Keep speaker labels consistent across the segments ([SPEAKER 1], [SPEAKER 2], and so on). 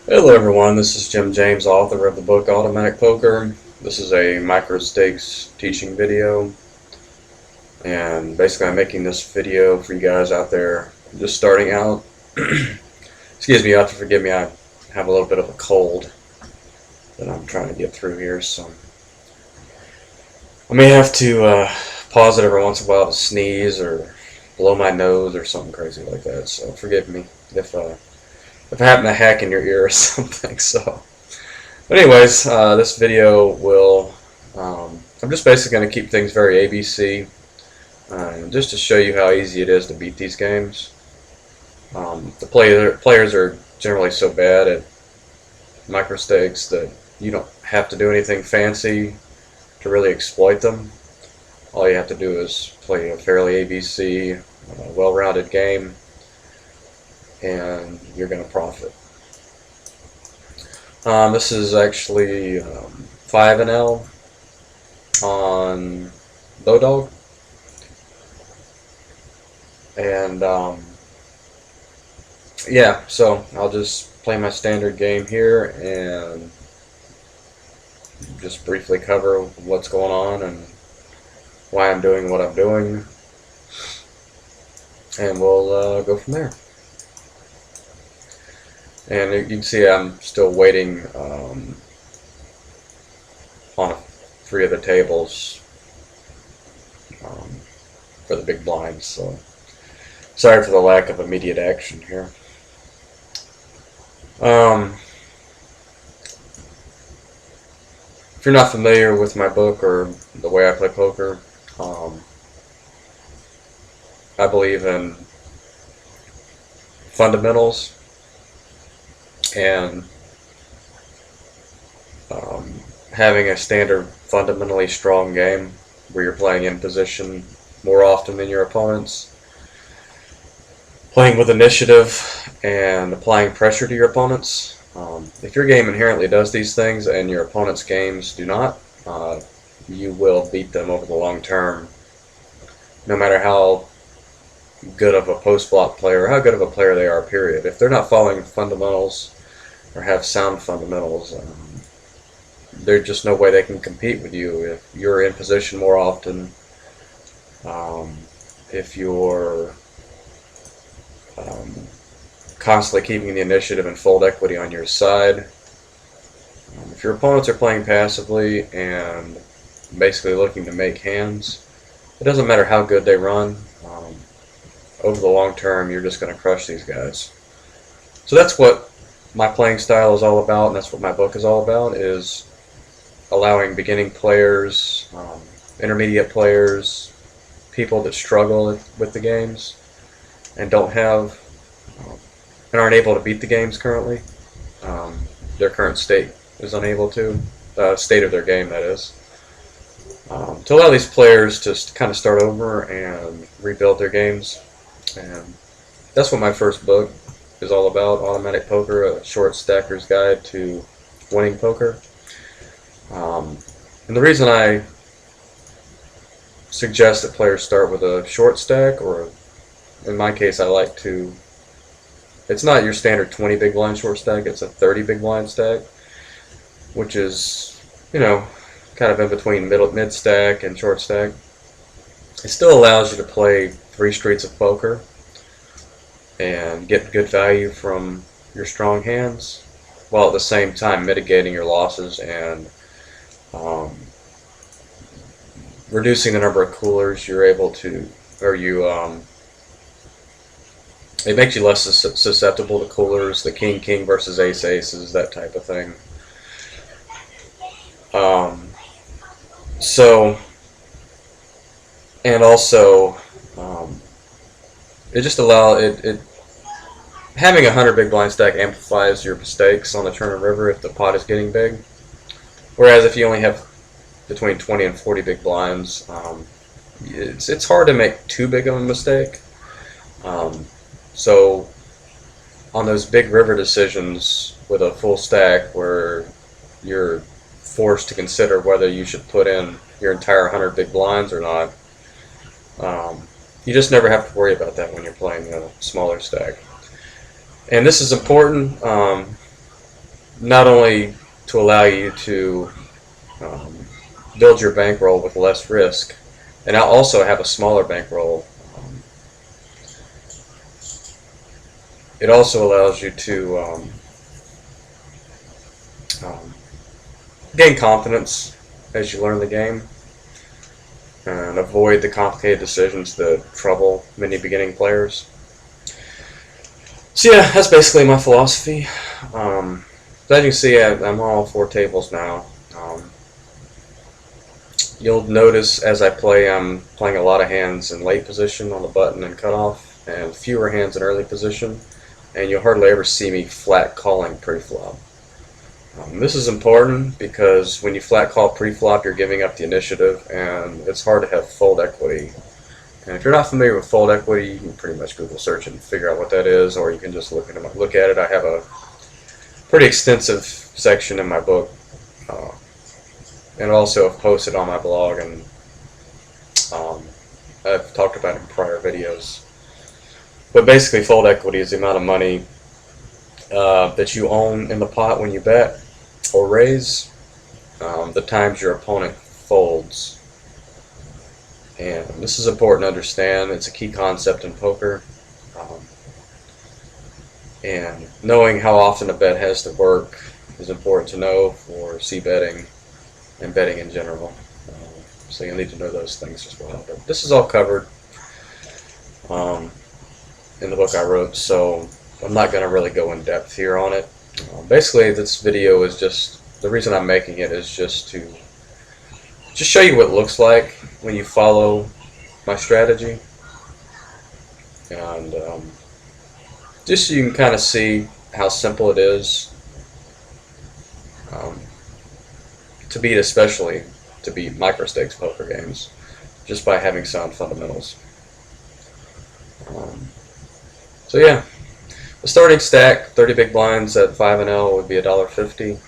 [SPEAKER 1] Hello everyone, this is Jim James, author of the book Automatic Poker. This is a Microstakes teaching video, and basically I'm making this video for you guys out there just starting out. Excuse me, you have to forgive me, I have a little bit of a cold that I'm trying to get through here, so I may have to pause it every once in a while to sneeze or blow my nose or something crazy like that, so forgive me if I happen to hack in your ear or something. So, but anyways, this video will, I'm just basically going to keep things very ABC, just to show you how easy it is to beat these games. The players are generally so bad at microstakes that you don't have to do anything fancy to really exploit them. All you have to do is play a fairly ABC, well-rounded game, and you're going to profit. This is actually 5-L on Bodog, and yeah, so I'll just play my standard game here and just briefly cover what's going on and why I'm doing what I'm doing, and we'll go from there. And you can see I'm still waiting on 3 of the tables for the big blinds, so sorry for the lack of immediate action here. If you're not familiar with my book or the way I play poker, I believe in fundamentals and having a standard fundamentally strong game where you're playing in position more often than your opponents, playing with initiative and applying pressure to your opponents. If your game inherently does these things and your opponent's games do not, you will beat them over the long term, no matter how good of a post-flop player or how good of a player they are, period. If they're not following fundamentals or have sound fundamentals, there's just no way they can compete with you. If you're in position more often, if you're constantly keeping the initiative and fold equity on your side, if your opponents are playing passively and basically looking to make hands, it doesn't matter how good they run. Over the long term, you're just going to crush these guys. So that's what my playing style is all about, and that's what my book is all about, is allowing beginning players, intermediate players, people that struggle with the games and don't have and aren't able to beat the games currently. Their current state is unable to, state of their game, that is. To allow these players to kind of start over and rebuild their games. And that's what my first book is all about, Automatic Poker, a short stacker's guide to winning poker. And the reason I suggest that players start with a short stack, or in my case I like to, it's not your standard 20 big blind short stack, it's a 30 big blind stack, which is, kind of in between mid stack and short stack. It still allows you to play 3 streets of poker and get good value from your strong hands, while at the same time mitigating your losses and reducing the number of coolers you're able to, or it makes you less susceptible to coolers, the king versus ace aces, that type of thing. So, and also, it just having a 100 big blind stack amplifies your mistakes on the turn and river if the pot is getting big. Whereas if you only have between 20 and 40 big blinds, it's hard to make too big of a mistake. So on those big river decisions with a full stack where you're forced to consider whether you should put in your entire 100 big blinds or not, you just never have to worry about that when you're playing a smaller stack. And this is important not only to allow you to um, build your bankroll with less risk, and I also have a smaller bankroll. It also allows you to um, gain confidence as you learn the game and avoid the complicated decisions that trouble many beginning players. So yeah, that's basically my philosophy. As you can see, I'm on all 4 tables now. You'll notice as I play, I'm playing a lot of hands in late position on the button and cutoff, and fewer hands in early position, and you'll hardly ever see me flat calling pre-flop. This is important because when you flat call pre-flop, you're giving up the initiative, and it's hard to have fold equity. And if you're not familiar with fold equity, you can pretty much Google search and figure out what that is, or you can just look at it. I have a pretty extensive section in my book, and also I've posted on my blog, and I've talked about it in prior videos. But basically, fold equity is the amount of money that you own in the pot when you bet or raise, the times your opponent folds. And this is important to understand. It's a key concept in poker. And knowing how often a bet has to work is important to know for c-betting and betting in general. So you'll need to know those things as well. But this is all covered in the book I wrote, so I'm not going to really go in depth here on it. Basically, this video is just, the reason I'm making it is just to show you what it looks like when you follow my strategy, and just so you can kind of see how simple it is to beat, especially to beat Microstakes poker games, just by having sound fundamentals. So yeah, the starting stack, 30 big blinds at 5 and L would be $1.50.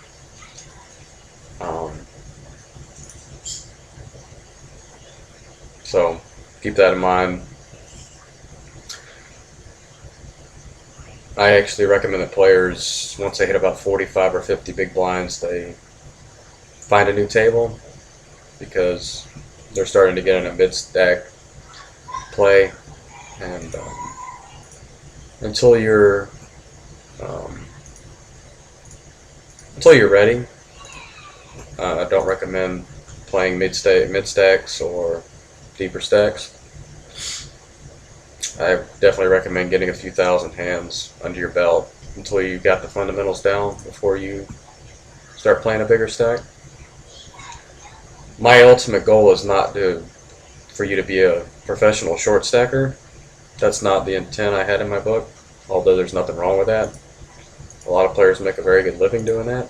[SPEAKER 1] So keep that in mind. I actually recommend that players, once they hit about 45 or 50 big blinds, they find a new table, because they're starting to get in a mid-stack play, and until you're ready, I don't recommend playing mid-stacks or deeper stacks. I definitely recommend getting a few thousand hands under your belt until you've got the fundamentals down before you start playing a bigger stack. My ultimate goal is not for you to be a professional short stacker. That's not the intent I had in my book, although there's nothing wrong with that. A lot of players make a very good living doing that.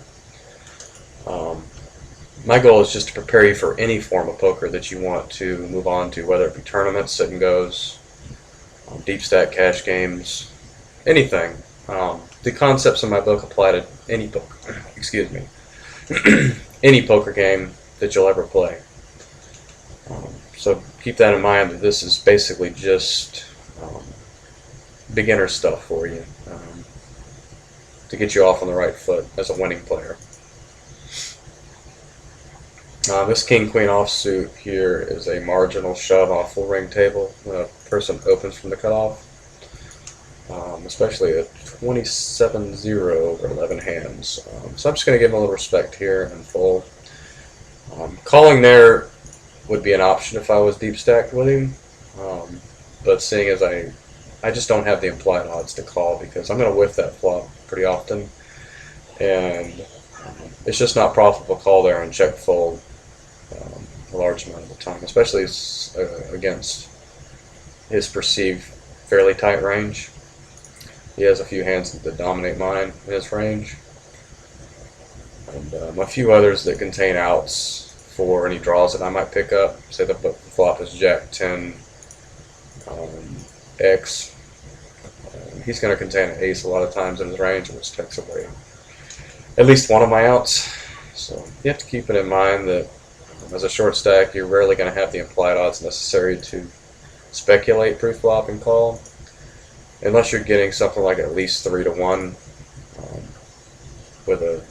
[SPEAKER 1] My goal is just to prepare you for any form of poker that you want to move on to, whether it be tournaments, sit and goes, deep stack cash games, anything. The concepts in my book apply to any poker, excuse me, any poker game that you'll ever play. So keep that in mind, that this is basically just beginner stuff for you, to get you off on the right foot as a winning player. This king-queen offsuit here is a marginal shove on a full ring table when a person opens from the cutoff, especially a 27-0 over 11 hands. So I'm just going to give him a little respect here and fold. Calling there would be an option if I was deep stacked with him, but seeing as I just don't have the implied odds to call, because I'm going to whiff that flop pretty often, and it's just not profitable to call there and check fold a large amount of the time, especially against his perceived fairly tight range. He has a few hands that dominate mine in his range, and a few others that contain outs for any draws that I might pick up. Say the flop is Jack 10 X. He's going to contain an ace a lot of times in his range, which takes away at least one of my outs. So you have to keep it in mind that as a short stack, you're rarely going to have the implied odds necessary to speculate pre-flop and call, unless you're getting something like at least 3 to 1, with a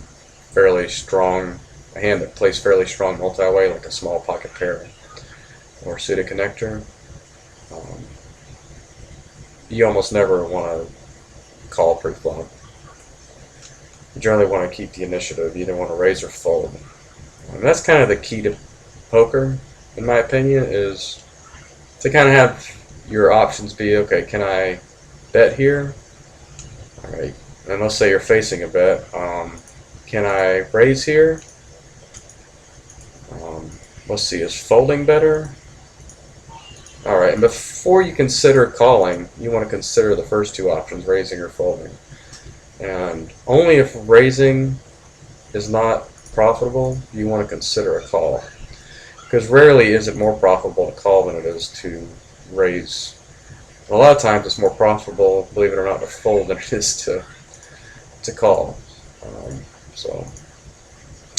[SPEAKER 1] hand that plays fairly strong multi-way, like a small pocket pair or suited connector, you almost never want to call pre-flop. You generally want to keep the initiative. You either want to raise or fold. And that's kind of the key to poker, in my opinion, is to kind of have your options be, okay, can I bet here? All right, and let's say you're facing a bet. Can I raise here? Let's see, is folding better? All right, and before you consider calling, you want to consider the first two options, raising or folding. And only if raising is not profitable, you want to consider a call. Because rarely is it more profitable to call than it is to raise. And a lot of times it's more profitable, believe it or not, to fold than it is to call.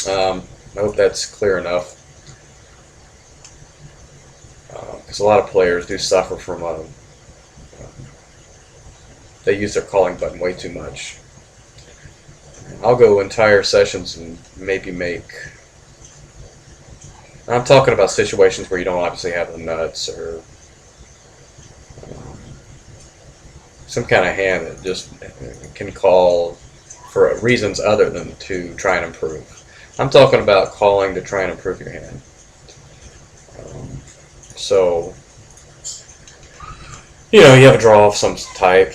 [SPEAKER 1] I hope that's clear enough. Because a lot of players do suffer from they use their calling button way too much. I'll go entire sessions and maybe make. I'm talking about situations where you don't obviously have the nuts or some kind of hand that just can call for reasons other than to try and improve. I'm talking about calling to try and improve your hand. So, you have a draw of some type.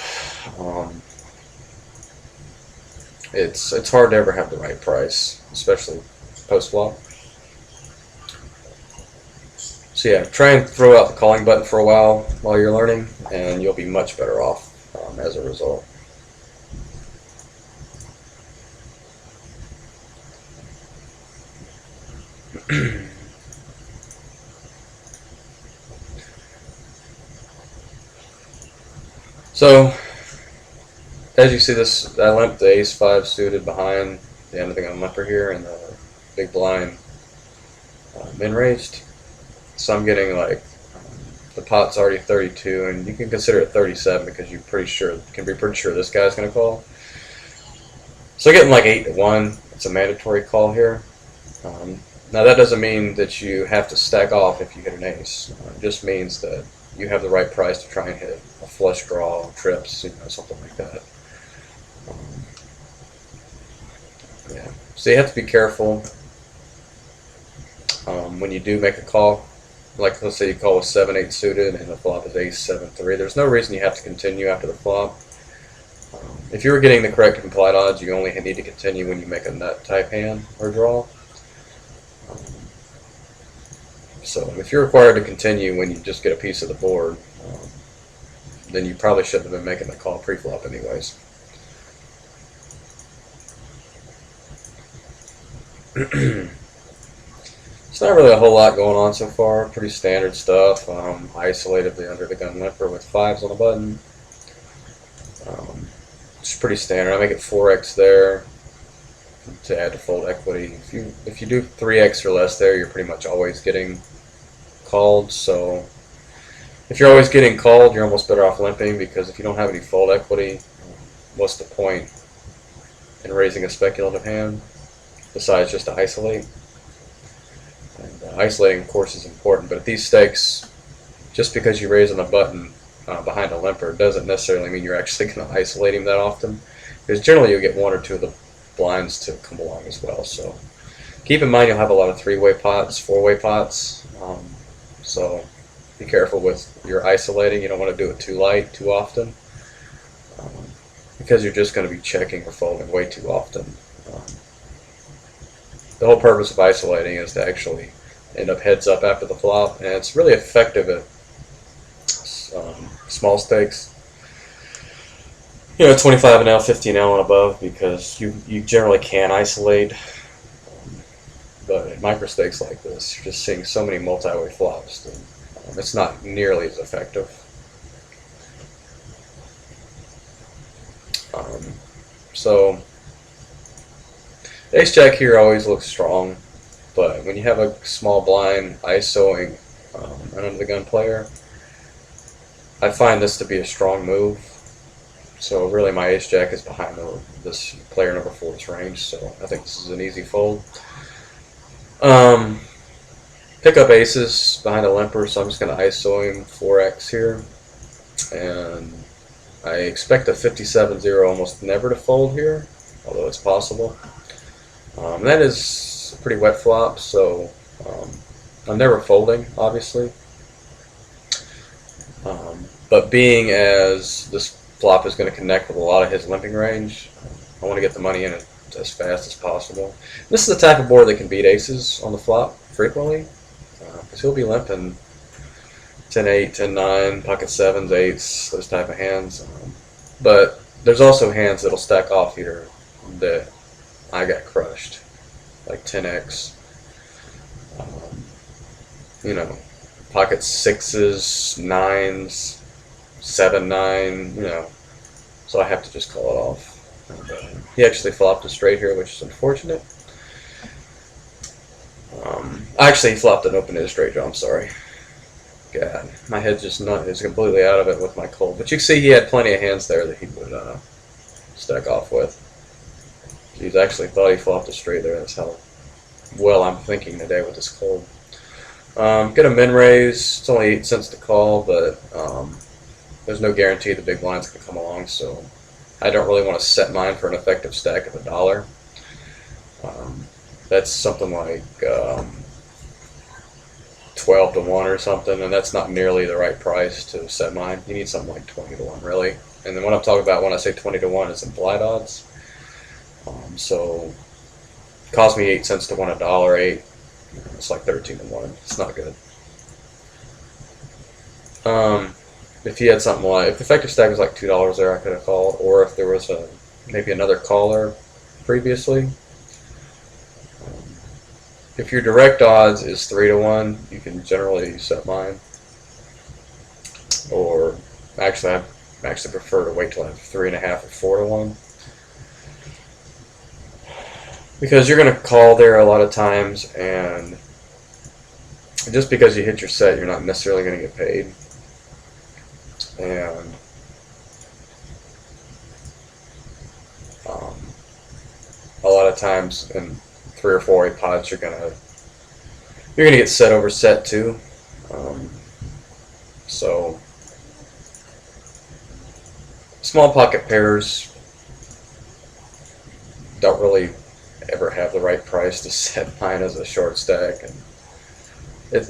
[SPEAKER 1] It's hard to ever have the right price, especially post-flop. So yeah, try and throw out the calling button for a while you're learning, and you'll be much better off as a result. So, as you see this, I limped the ace-5 suited behind the end of the gun limper here, and the big blind min-raised. So I'm getting the pot's already 32, and you can consider it 37 because you can be pretty sure this guy's going to call. So getting 8-1, it's a mandatory call here. Now that doesn't mean that you have to stack off if you hit an ace. It just means that you have the right price to try and hit a flush draw, trips, something like that. Yeah. So you have to be careful when you do make a call. Like, let's say you call with 7-8 suited and the flop is ace-7-3. There's no reason you have to continue after the flop. If you were getting the correct implied odds, you only need to continue when you make a nut type hand or draw. So if you're required to continue when you just get a piece of the board, then you probably shouldn't have been making the call pre-flop anyways. It's not really a whole lot going on so far. Pretty standard stuff. Isolated the under the gun limper with 5s on the button. It's pretty standard. I make it 4x there to add to fold equity. If you do 3x or less there, you're pretty much always getting called. So if you're always getting called, you're almost better off limping, because if you don't have any fold equity, what's the point in raising a speculative hand besides just to isolate? And isolating, of course, is important, but at these stakes, just because you raise on a button behind a limper doesn't necessarily mean you're actually going to isolate him that often, because generally you'll get 1 or 2 of the blinds to come along as well. So keep in mind you'll have a lot of 3-way pots, 4-way pots, so be careful with your isolating. You don't want to do it too light too often, because you're just going to be checking or folding way too often. The whole purpose of isolating is to actually end up heads up after the flop, and it's really effective at small stakes, 25L, 15L and above, because you generally can isolate. But at microstakes like this, you're just seeing so many multi-way flops that it's not nearly as effective. So ace-jack here always looks strong, but when you have a small blind ISOing an under-the-gun player, I find this to be a strong move. So really my ace jack is behind this player number 4's range, so I think this is an easy fold. Pick up aces behind a limper, so I'm just going to ISO him 4x here. And I expect a 57-0 almost never to fold here, although it's possible. That is a pretty wet flop, so I'm never folding, obviously. But being as this flop is going to connect with a lot of his limping range, I want to get the money in as fast as possible. This is the type of board that can beat aces on the flop frequently, because he'll be limping 10-8, 10-9, pocket 7s, 8s, those type of hands. But there's also hands that'll stack off here that I got crushed, like 10x. You know, pocket 6s, 9s, 7-9, you know, so I have to just call it off. And, he actually flopped a straight here, which is unfortunate. Actually, he flopped an open-ended straight draw, I'm sorry. God, my head's just is completely out of it with my cold. But you can see he had plenty of hands there that he would stack off with. He's actually thought he flopped a straight there. That's how well I'm thinking today with this cold. Get a min raise. It's only 8 cents to call, but there's no guarantee the big blind's going to come along, so I don't really want to set mine for an effective stack of $1. That's something like 12 to 1 or something, and that's not nearly the right price to set mine. You need something like 20 to 1, really. And then what I'm talking about when I say 20 to 1 is implied odds. So it cost me 8 cents to win $1.08. It's like 13 to 1. It's not good. If he had something like, if the effective stack was like $2 there, I could have called, or if there was maybe another caller previously. If your direct odds is 3 to 1, you can generally set mine. Or actually, I actually prefer to wait till I have 3.5 or 4 to 1. Because you're going to call there a lot of times, and just because you hit your set, you're not necessarily going to get paid. And a lot of times in 3 or 4 pots, you're gonna get set over set too. So small pocket pairs don't really ever have the right price to set mine as a short stack, and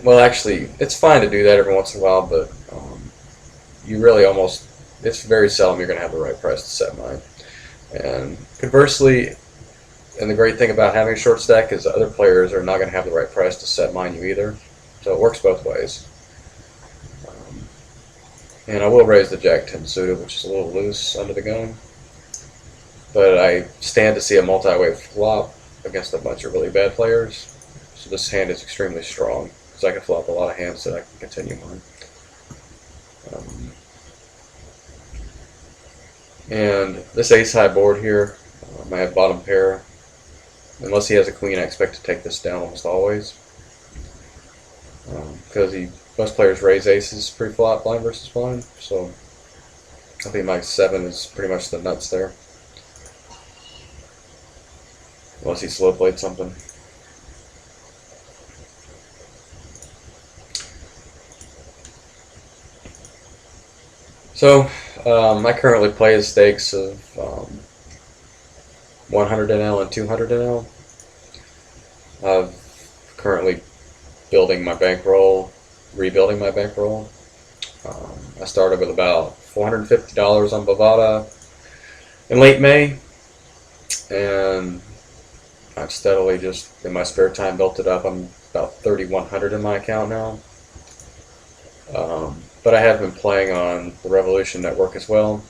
[SPEAKER 1] well, actually, it's fine to do that every once in a while, but you really it's very seldom you're going to have the right price to set mine. And conversely, and the great thing about having a short stack is other players are not going to have the right price to set mine you either. So it works both ways. And I will raise the Jack-10 suited, which is a little loose under the gun. But I stand to see a multi-way flop against a bunch of really bad players. So this hand is extremely strong, because I can flop a lot of hands that I can continue on. And this ace-high board here, I have bottom pair. Unless he has a queen, I expect to take this down almost always. Because most players raise aces pre-flop, blind versus blind. So I think my 7 is pretty much the nuts there. Unless he slow played something. So I currently play the stakes of 100 NL and 200 NL. I'm currently building my bankroll, rebuilding my bankroll. I started with about $450 on Bovada in late May, and I've steadily just in my spare time built it up. I'm about 3,100 in my account now. But I have been playing on the Revolution network as well.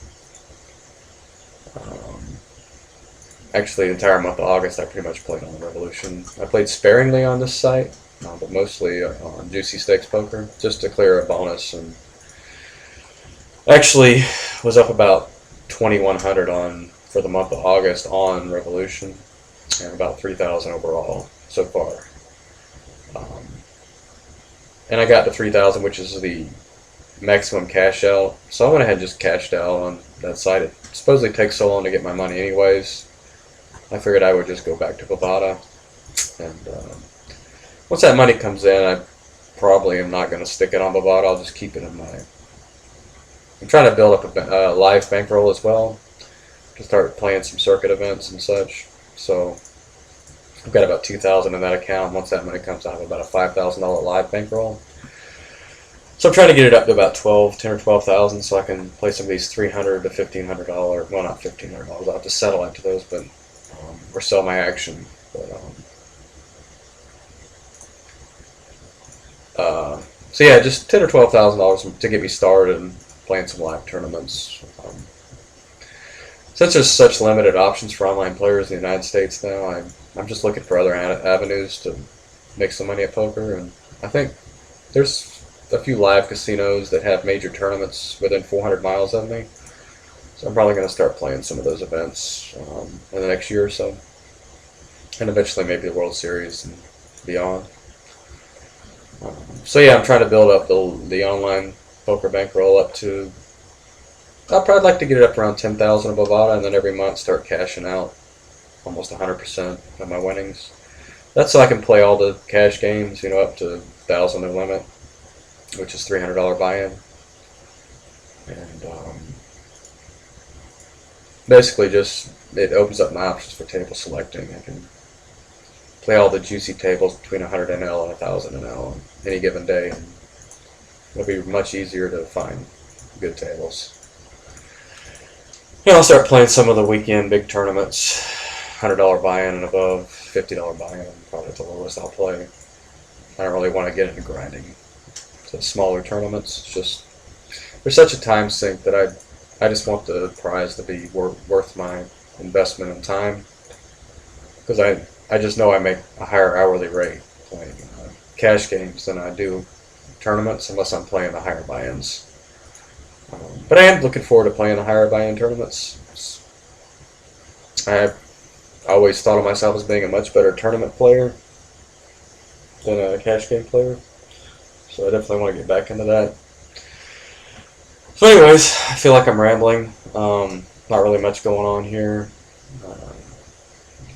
[SPEAKER 1] Actually, the entire month of August, I pretty much played on the Revolution. I played sparingly on this site, but mostly on Juicy Stakes Poker, just to clear a bonus. And actually, was up about 2,100 for the month of August on Revolution, and about 3,000 overall so far. And I got to 3,000, which is the maximum cash out. So I went ahead and just cashed out on that site at supposedly takes so long to get my money anyways, I figured I would just go back to Bovada. And once that money comes in, I probably am not going to stick it on Bovada. I'll just keep it in my... I'm trying to build up a live bankroll as well to start playing some circuit events and such. So I've got about 2,000 in that account. Once that money comes out, I have about a $5,000 live bankroll. So I'm trying to get it up to about 10 or 12,000, so I can play some of these $300 to $1,500. Well, not $1,500. I'll have to settle into those, but or sell my action. But so yeah, just $10 or $12,000 to get me started and playing some live tournaments. Since there's such limited options for online players in the United States now, I'm just looking for other avenues to make some money at poker, and I think there's a few live casinos that have major tournaments within 400 miles of me. So I'm probably going to start playing some of those events in the next year or so, and eventually maybe the World Series and beyond. So yeah, I'm trying to build up the online poker bankroll up to... I'd probably like to get it up around 10,000 of Bovada, and then every month start cashing out almost 100% of my winnings. That's so I can play all the cash games, you know, up to 1,000 no limit, which is $300 buy-in. And basically just, it opens up my options for table selecting. I can play all the juicy tables between 100 NL and 1,000 NL on any given day, and it'll be much easier to find good tables. And I'll start playing some of the weekend big tournaments, $100 buy-in and above, $50 buy-in, probably the lowest I'll play. I don't really want to get into grinding to smaller tournaments. It's just, there's such a time sink that I just want the prize to be worth my investment and time, because I just know I make a higher hourly rate playing cash games than I do tournaments, unless I'm playing the higher buy-ins. But I am looking forward to playing the higher buy-in tournaments. I've always thought of myself as being a much better tournament player than a cash game player, so I definitely want to get back into that. So anyways, I feel like I'm rambling. Not really much going on here. I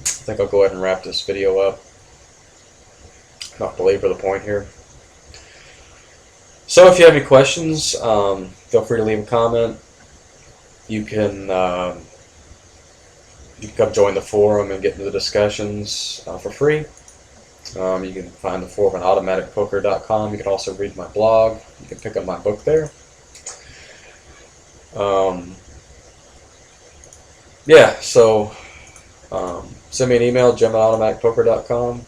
[SPEAKER 1] think I'll go ahead and wrap this video up. Not belabor the point here. So if you have any questions, feel free to leave a comment. You can come join the forum and get into the discussions for free. You can find the forum at automaticpoker.com. You can also read my blog. You can pick up my book there. Yeah, so send me an email, jim@automaticpoker.com.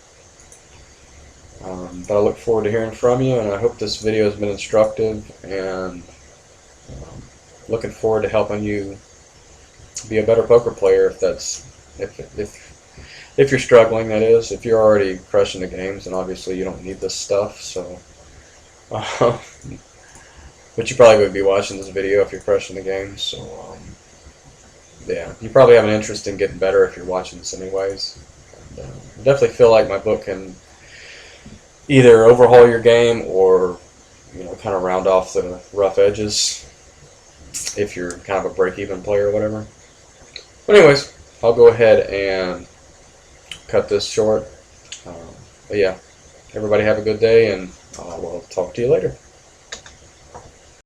[SPEAKER 1] But I look forward to hearing from you, and I hope this video has been instructive, and looking forward to helping you be a better poker player if you're struggling, that is. If you're already crushing the games, then obviously you don't need this stuff, so but you probably would be watching this video if you're crushing the games, so yeah, you probably have an interest in getting better if you're watching this anyways. And, I definitely feel like my book can either overhaul your game or, you know, kind of round off the rough edges if you're kind of a break-even player or whatever. But anyways, I'll go ahead and cut this short. But yeah, everybody have a good day, and we'll talk to you later.